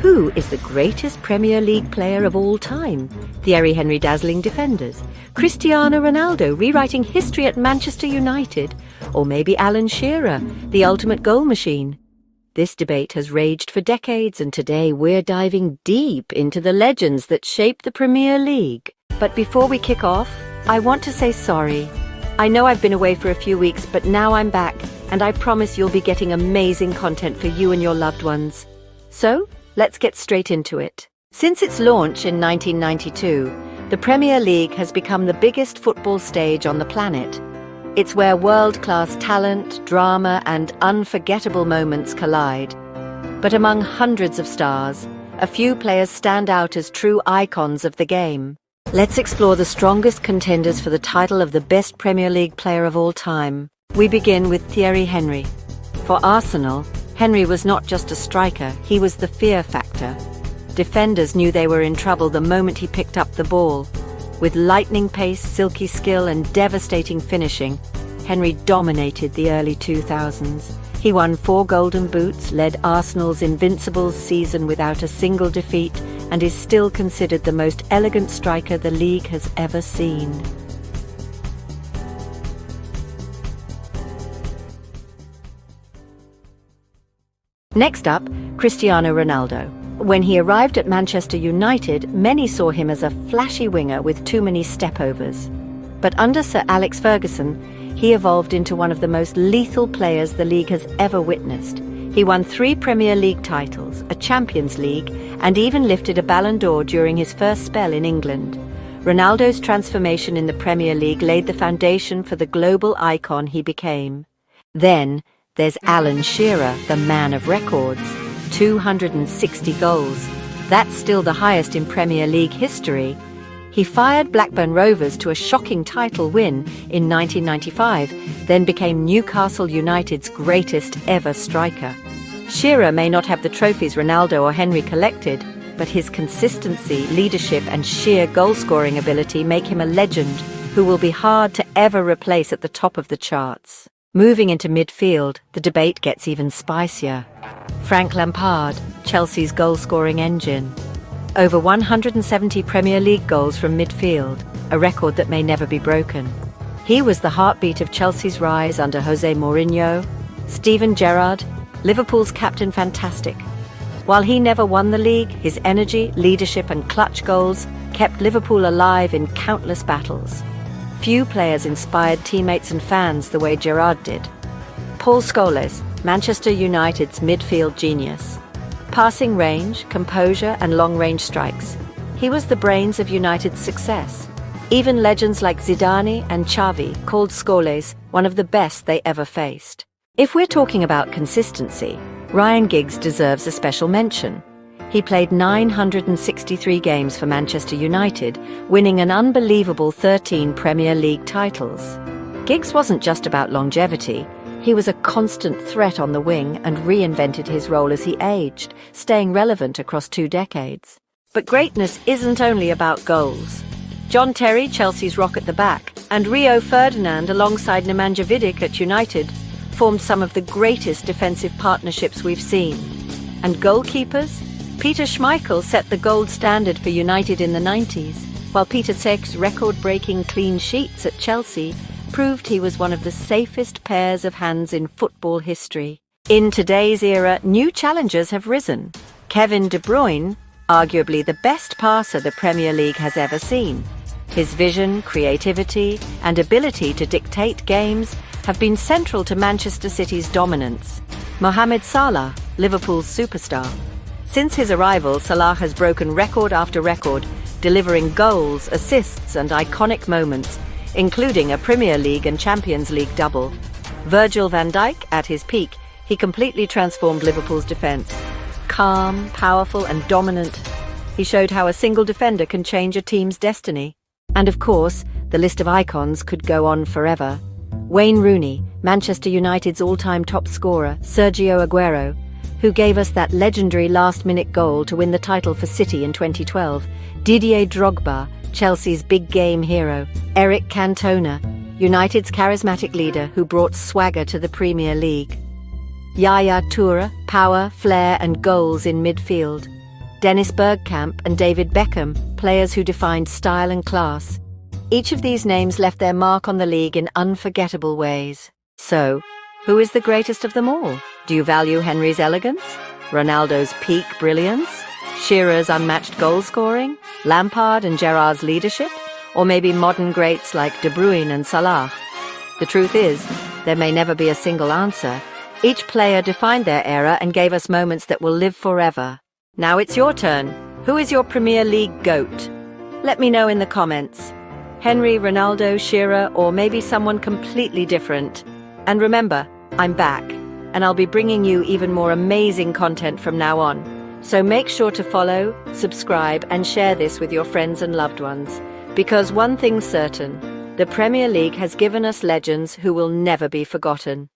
Who is the greatest Premier League player of all time? Thierry Henry dazzling defenders, Cristiano Ronaldo rewriting history at Manchester United, or maybe Alan Shearer, the ultimate goal machine? This debate has raged for decades, and today we're diving deep into the legends that shaped the Premier League. But before we kick off, I want to say sorry. I know I've been away for a few weeks, but now I'm back, and I promise you'll be getting amazing content for you and your loved ones. So, let's get straight into it. Since its launch in 1992, the Premier League has become the biggest football stage on the planet. It's where world-class talent, drama, and unforgettable moments collide. But among hundreds of stars, a few players stand out as true icons of the game. Let's explore the strongest contenders for the title of the best Premier League player of all time. We begin with Thierry Henry. For Arsenal, Henry was not just a striker, he was the fear factor. Defenders knew they were in trouble the moment he picked up the ball. With lightning pace, silky skill, and devastating finishing, Henry dominated the early 2000s. He won 4 Golden Boots, led Arsenal's invincible season without a single defeat, and is still considered the most elegant striker the league has ever seen. Next up, Cristiano Ronaldo. When he arrived at Manchester United, many saw him as a flashy winger with too many stepovers. But under Sir Alex Ferguson, he evolved into one of the most lethal players the league has ever witnessed. He won 3 Premier League titles, a Champions League, and even lifted a Ballon d'Or during his first spell in England. Ronaldo's transformation in the Premier League laid the foundation for the global icon he became. Then, there's Alan Shearer, the man of records. 260 goals. That's still the highest in Premier League history. He fired Blackburn Rovers to a shocking title win in 1995, then became Newcastle United's greatest ever striker. Shearer may not have the trophies Ronaldo or Henry collected, but his consistency, leadership, and sheer goal-scoring ability make him a legend who will be hard to ever replace at the top of the charts. Moving into midfield, the debate gets even spicier. Frank Lampard, Chelsea's goal-scoring engine. Over 170 Premier League goals from midfield, a record that may never be broken. He was the heartbeat of Chelsea's rise under Jose Mourinho, Steven Gerrard, Liverpool's captain fantastic. While he never won the league, his energy, leadership, and clutch goals kept Liverpool alive in countless battles. Few players inspired teammates and fans the way Gerrard did. Paul Scholes, Manchester United's midfield genius. Passing range, composure, and long-range strikes. He was the brains of United's success. Even legends like Zidane and Xavi called Scholes one of the best they ever faced. If we're talking about consistency, Ryan Giggs deserves a special mention. He played 963 games for Manchester United, winning an unbelievable 13 Premier League titles. Giggs wasn't just about longevity. He was a constant threat on the wing and reinvented his role as he aged, staying relevant across 2 decades. But greatness isn't only about goals. John Terry, Chelsea's rock at the back, and Rio Ferdinand alongside Nemanja Vidic at United formed some of the greatest defensive partnerships we've seen. And goalkeepers? Peter Schmeichel set the gold standard for United in the 90s, while Peter Cech's record-breaking clean sheets at Chelsea proved he was one of the safest pairs of hands in football history. In today's era, new challengers have risen. Kevin De Bruyne, arguably the best passer the Premier League has ever seen. His vision, creativity, and ability to dictate games have been central to Manchester City's dominance. Mohamed Salah, Liverpool's superstar. Since his arrival, Salah has broken record after record, delivering goals, assists, and iconic moments, including a Premier League and Champions League double. Virgil van Dijk, at his peak, he completely transformed Liverpool's defence. Calm, powerful, and dominant, he showed how a single defender can change a team's destiny. And of course, the list of icons could go on forever. Wayne Rooney, Manchester United's all-time top scorer, Sergio Aguero, who gave us that legendary last-minute goal to win the title for City in 2012, Didier Drogba, Chelsea's big-game hero, Eric Cantona, United's charismatic leader who brought swagger to the Premier League. Yaya Toure, power, flair and goals in midfield. Dennis Bergkamp and David Beckham, players who defined style and class. Each of these names left their mark on the league in unforgettable ways. So, who is the greatest of them all? Do you value Henry's elegance? Ronaldo's peak brilliance? Shearer's unmatched goal scoring? Lampard and Gerrard's leadership? Or maybe modern greats like De Bruyne and Salah? The truth is, there may never be a single answer. Each player defined their era and gave us moments that will live forever. Now it's your turn. Who is your Premier League GOAT? Let me know in the comments. Henry, Ronaldo, Shearer, or maybe someone completely different. And remember, I'm back, and I'll be bringing you even more amazing content from now on. So make sure to follow, subscribe, and share this with your friends and loved ones. Because one thing's certain, the Premier League has given us legends who will never be forgotten.